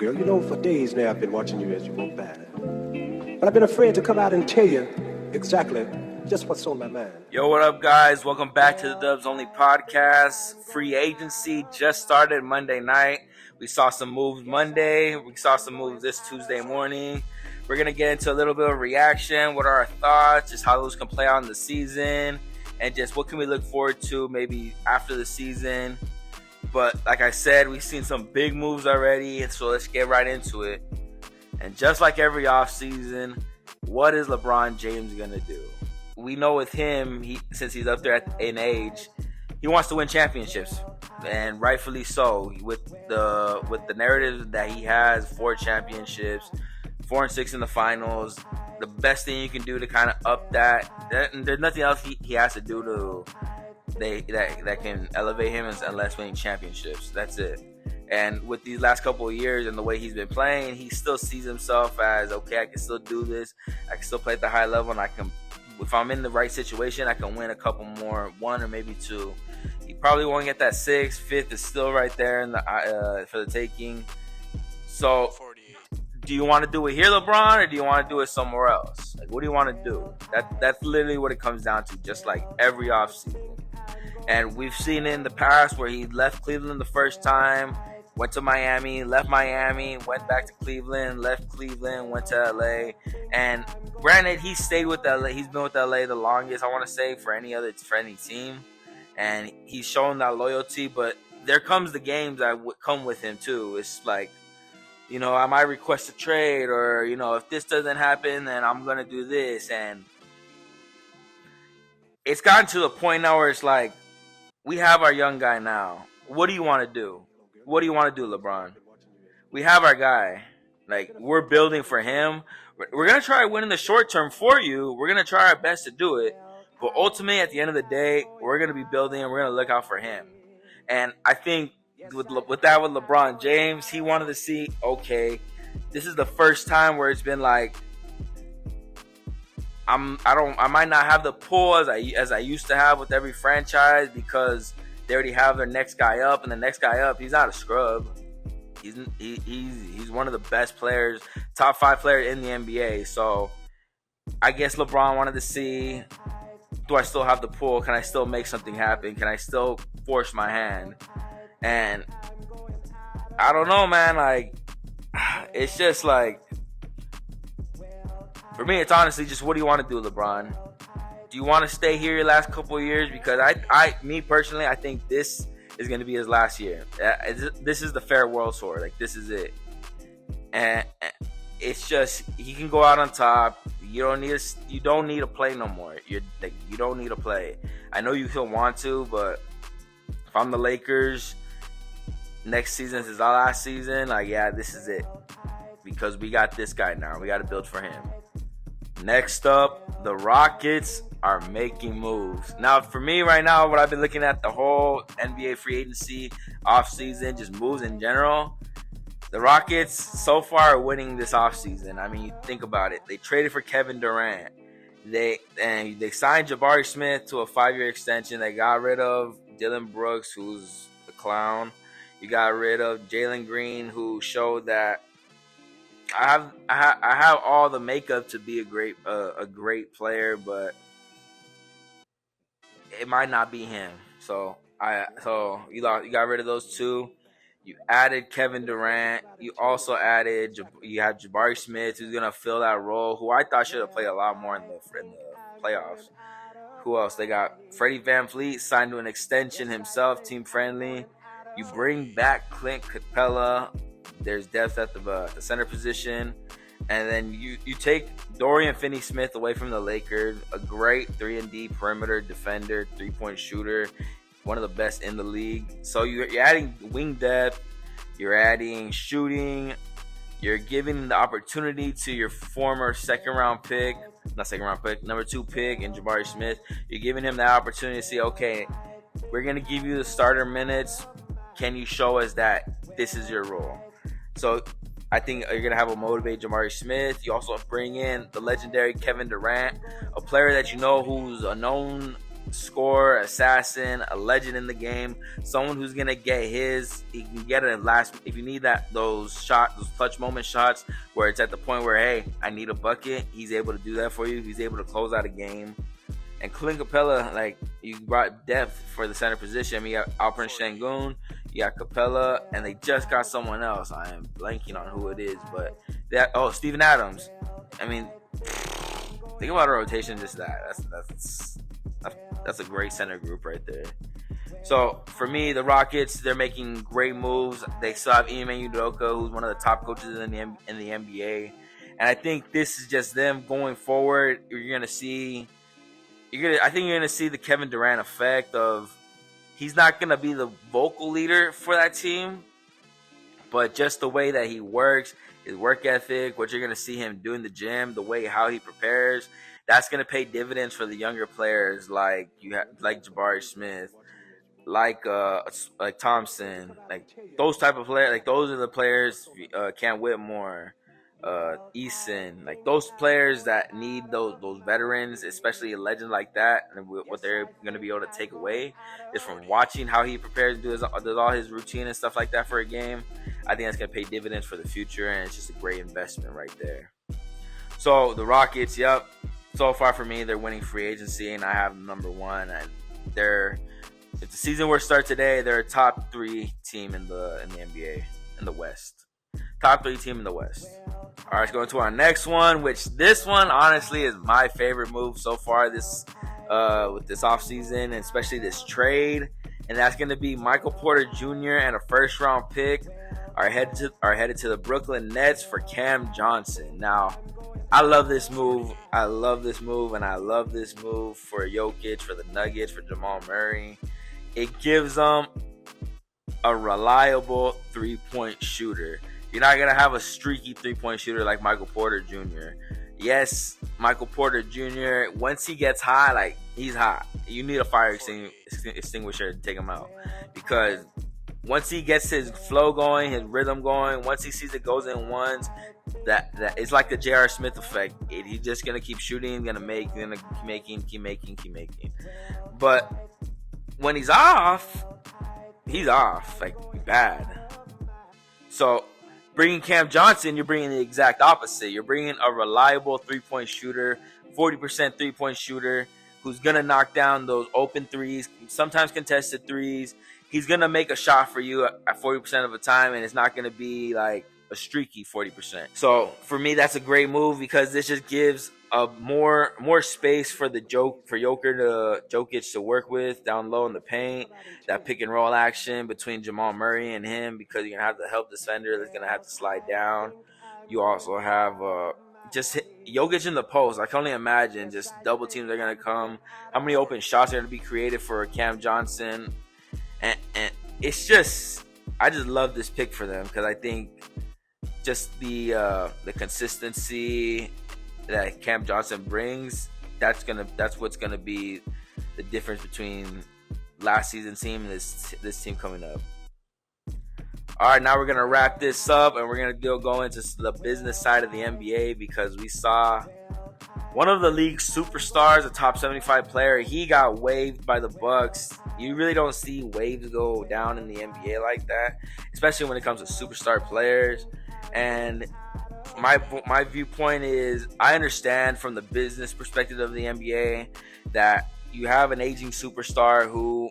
girl. You know, for days now I've been watching you as you walk by. But I've been afraid to come out and tell you exactly just what's on my mind. Yo, what up, guys? Welcome back to the Dubs Only Podcast. Free agency just started Monday night. We saw some moves Monday. We saw some moves this Tuesday morning. We're going to get into a little bit of reaction. What are our thoughts? Just how those can play out in the season. And just what can we look forward to maybe after the season. But like I said, we've seen some big moves already. So let's get right into it. And just like every offseason, what is LeBron James going to do? We know with him, since he's up there in age, he wants to win championships, and rightfully so. With the narrative that he has, 4 championships, 4 and 6 in the finals, the best thing you can do to kind of up that, there's nothing else he has to do that can elevate him unless winning championships. That's it. And with these last couple of years and the way he's been playing, he still sees himself as, okay, I can still do this. I can still play at the high level, and I can. If I'm in the right situation, I can win a couple more, 1 or maybe 2. He probably won't get that 6th, 5th is still right there in the for the taking. So, do you want to do it here, LeBron, or do you want to do it somewhere else? Like, what do you want to do? That's literally what it comes down to, just like every offseason. And we've seen it in the past where he left Cleveland the first time, went to Miami, left Miami, went back to Cleveland, left Cleveland, went to LA. And granted, he stayed with LA. He's been with LA the longest, I want to say, for any team. And he's shown that loyalty. But there comes the games that come with him too. It's like, you know, I might request a trade, or, you know, if this doesn't happen, then I'm going to do this. And it's gotten to the point now where it's like, we have our young guy now. What do you want to do? What do you want to do, LeBron? We have our guy. Like, we're building for him. We're going to try to win in the short term for you. We're going to try our best to do it. But ultimately, at the end of the day, we're going to be building and we're going to look out for him. And I think with LeBron James, he wanted to see, okay, this is the first time where it's been like, I might not have the pull as I used to have with every franchise, because they already have their next guy up, and the next guy up, he's not a scrub. He's one of the best players, top 5 players in the NBA. So I guess LeBron wanted to see, do I still have the pull? Can I still make something happen? Can I still force my hand? And I don't know, man. Like, it's just like, for me, it's honestly just, what do you want to do, LeBron? Do you want to stay here your last couple of years? Because me personally, I think this is going to be his last year. This is the farewell tour. Like, this is it. And it's just, he can go out on top. You don't need to play no more. You don't need to play. I know you still want to, but if I'm the Lakers, next season is our last season. Like, yeah, this is it. Because we got this guy now. We got to build for him. Next up, the Rockets are making moves. Now, for me right now, what I've been looking at the whole NBA free agency offseason, just moves in general, the Rockets so far are winning this offseason. I mean, think about it. They traded for Kevin Durant. They signed Jabari Smith to a 5-year extension. They got rid of Dylan Brooks, who's a clown. You got rid of Jalen Green, who showed that I have all the makeup to be a great player, but it might not be him. So you got rid of those 2. You added Kevin Durant. You also have Jabari Smith, who's gonna fill that role, who I thought should have played a lot more in the playoffs. Who else? They got Freddie VanVleet signed to an extension himself, team friendly. You bring back Clint Capella. There's depth at the center position. And then you take Dorian Finney-Smith away from the Lakers, a great 3-and-D perimeter defender, 3-point shooter, one of the best in the league. So you're adding wing depth, you're adding shooting, you're giving the opportunity to your former number 2 pick in Jabari Smith. You're giving him that opportunity to see, okay, we're going to give you the starter minutes. Can you show us that this is your role? So I think you're going to have a motivate Jabari Smith. You also bring in the legendary Kevin Durant, a player that you know who's a known scorer, assassin, a legend in the game, someone who's gonna get he can get it last if you need those clutch moment shots where it's at the point where, hey, I need a bucket. He's able to do that for you. He's able to close out a game. And Clint Capella, like, you brought depth for the center position. I mean, you got Alperen Sengun, you got Capella, and they just got someone else. I am blanking on who it is, but Steven Adams. I mean, think about a rotation just that. That's a great center group right there. So for me, the Rockets, they're making great moves. They still have Ime Udoka, who's one of the top coaches in the NBA, and I think this is just them going forward. I think you're gonna see the Kevin Durant effect of he's not gonna be the vocal leader for that team, but just the way that he works, his work ethic, what you're gonna see him do in the gym, the way how he prepares, that's gonna pay dividends for the younger players like Jabari Smith, like Thompson, like those type of players. Like those are the players. Cam Whitmore, Eason, like those players that need those veterans, especially a legend like that, and what they're going to be able to take away is from watching how he prepares, does all his routine and stuff like that for a game. I think that's going to pay dividends for the future, and it's just a great investment right there. So the Rockets, yep, so far for me, they're winning free agency, and I have them number one. And if the season were to start today, they're a top 3 team in the NBA in the West. Top 3 team in the West. All right, let's go into our next one, which this one honestly is my favorite move so far with this offseason, and especially this trade. And that's going to be Michael Porter Jr. and a first-round pick are headed to the Brooklyn Nets for Cam Johnson. Now, I love this move. And I love this move for Jokic, for the Nuggets, for Jamal Murray. It gives them a reliable 3-point shooter. You're not going to have a streaky 3-point shooter like Michael Porter Jr. Yes, Michael Porter Jr., once he gets high, like, he's hot. You need a fire extinguisher to take him out. Because once he gets his flow going, his rhythm going, once he sees it goes in ones, that it's like the J.R. Smith effect. He's just going to keep shooting, going to keep making. But when he's off, like, bad. So bringing Cam Johnson, you're bringing the exact opposite. You're bringing a reliable 3-point shooter, 40% 3-point shooter, who's going to knock down those open threes, sometimes contested threes. He's going to make a shot for you at 40% of the time, and it's not going to be like a streaky 40%. So for me, that's a great move because this just gives a more space for Jokic to work with down low in the paint. That pick and roll action between Jamal Murray and him, because you're gonna have the help defender that's gonna have to slide down. You also have just Jokic in the post. I can only imagine just double teams are gonna come. How many open shots are gonna be created for Cam Johnson? And it's just, I just love this pick for them because I think just the consistency that Cam Johnson brings, that's what's gonna be the difference between last season's team and this team coming up. All right, now we're gonna wrap this up and we're gonna go into the business side of the NBA, because we saw one of the league's superstars, a top 75 player, he got waived by the Bucks. You really don't see waves go down in the NBA like that, especially when it comes to superstar players. And my viewpoint is, I understand from the business perspective of the NBA that you have an aging superstar who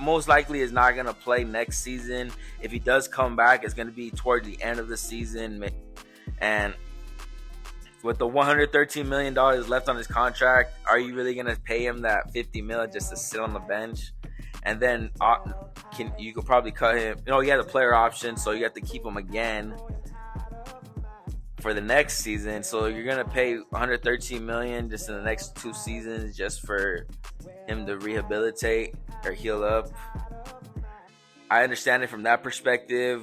most likely is not going to play next season. If he does come back, it's going to be toward the end of the season. And with the $113 million left on his contract, are you really going to pay him that $50 million just to sit on the bench? And then you could probably cut him. He had a player option, so you have to keep him again for the next season. So you're gonna pay $113 million just in the next 2 seasons just for him to rehabilitate or heal up. I understand it from that perspective,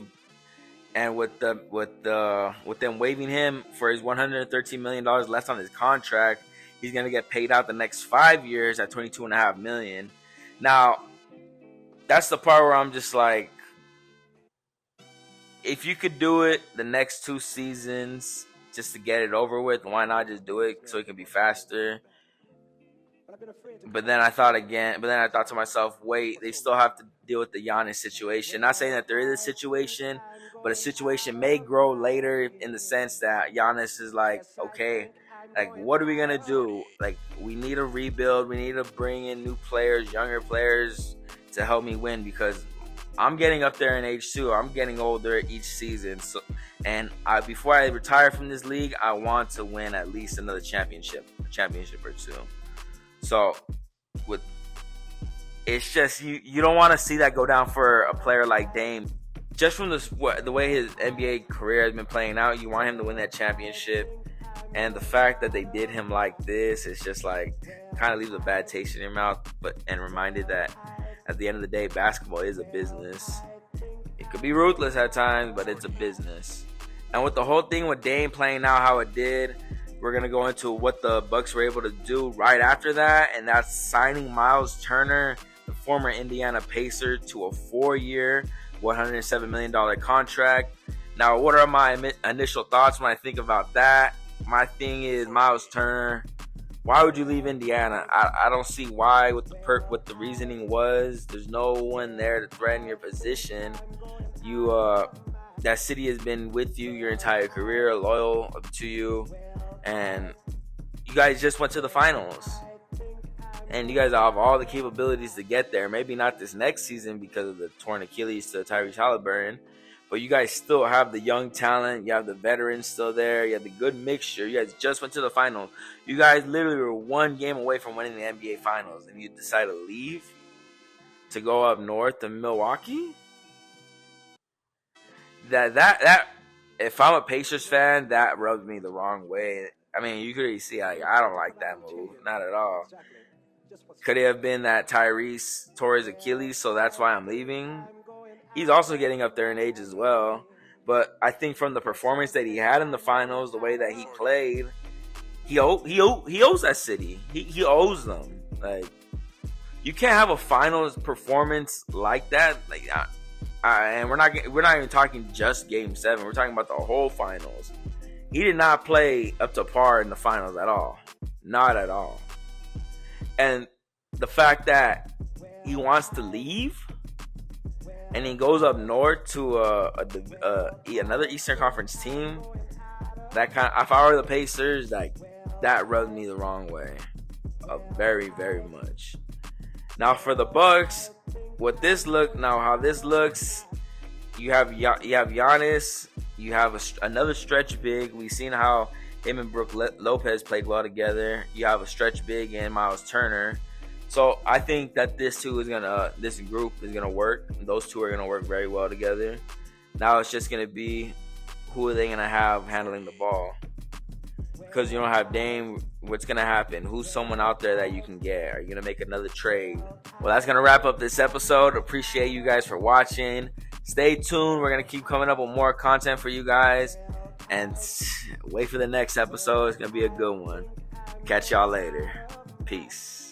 and with them waiving him for his $113 million left on his contract, he's gonna get paid out the next 5 years at $22.5 million. Now, that's the part where I'm just like, if you could do it the next 2 seasons just to get it over with, why not just do it so it can be faster? But then I thought to myself, wait, they still have to deal with the Giannis situation. Not saying that there is a situation, but a situation may grow later in the sense that Giannis is like, okay, like, what are we going to do? Like, we need a rebuild. We need to bring in new players, younger players to help me win, because I'm getting up there in age too. I'm getting older each season. So, before I retire from this league, I want to win at least another championship or two. So, it's just you don't want to see that go down for a player like Dame. Just from the way his NBA career has been playing out, you want him to win that championship. And the fact that they did him like this, it's just like kind of leaves a bad taste in your mouth. And reminded that at the end of the day, basketball is a business. It could be ruthless at times, but it's a business. And with the whole thing with Dame playing out how it did, we're going to go into what the Bucks were able to do right after that, and that's signing Miles Turner, the former Indiana Pacer, to a 4-year, $107 million contract. Now, what are my initial thoughts when I think about that? My thing is, Miles Turner, why would you leave Indiana? I don't see why. What the reasoning was. There's no one there to threaten your position. That city has been with you your entire career, loyal to you, and you guys just went to the finals. And you guys have all the capabilities to get there. Maybe not this next season because of the torn Achilles to Tyrese Halliburton. But you guys still have the young talent. You have the veterans still there. You have the good mixture. You guys just went to the finals. You guys literally were one game away from winning the NBA Finals. And you decide to leave to go up north to Milwaukee? That if I'm a Pacers fan, that rubs me the wrong way. I mean, you could already see, like, I don't like that move. Not at all. Could it have been that Tyrese tore his Achilles, so that's why I'm leaving? He's also getting up there in age as well. But I think from the performance that he had in the finals, the way that he played, he owes that city. He owes them. Like, you can't have a finals performance like that. Like, and we're not even talking just Game 7. We're talking about the whole finals. He did not play up to par in the finals at all. Not at all. And the fact that he wants to leave and he goes up north to another Eastern Conference team, if I were the Pacers, like, that rubbed me the wrong way, very, very much. Now for the Bucks, how this looks, you have Giannis, you have another stretch big. We've seen how him and Brook Lopez played well together. You have a stretch big in Miles Turner. So I think that this group is gonna work. Those two are gonna work very well together. Now it's just gonna be, who are they gonna have handling the ball? Because you don't have Dame, what's gonna happen? Who's someone out there that you can get? Are you gonna make another trade? Well, that's gonna wrap up this episode. Appreciate you guys for watching. Stay tuned. We're gonna keep coming up with more content for you guys, and wait for the next episode. It's gonna be a good one. Catch y'all later. Peace.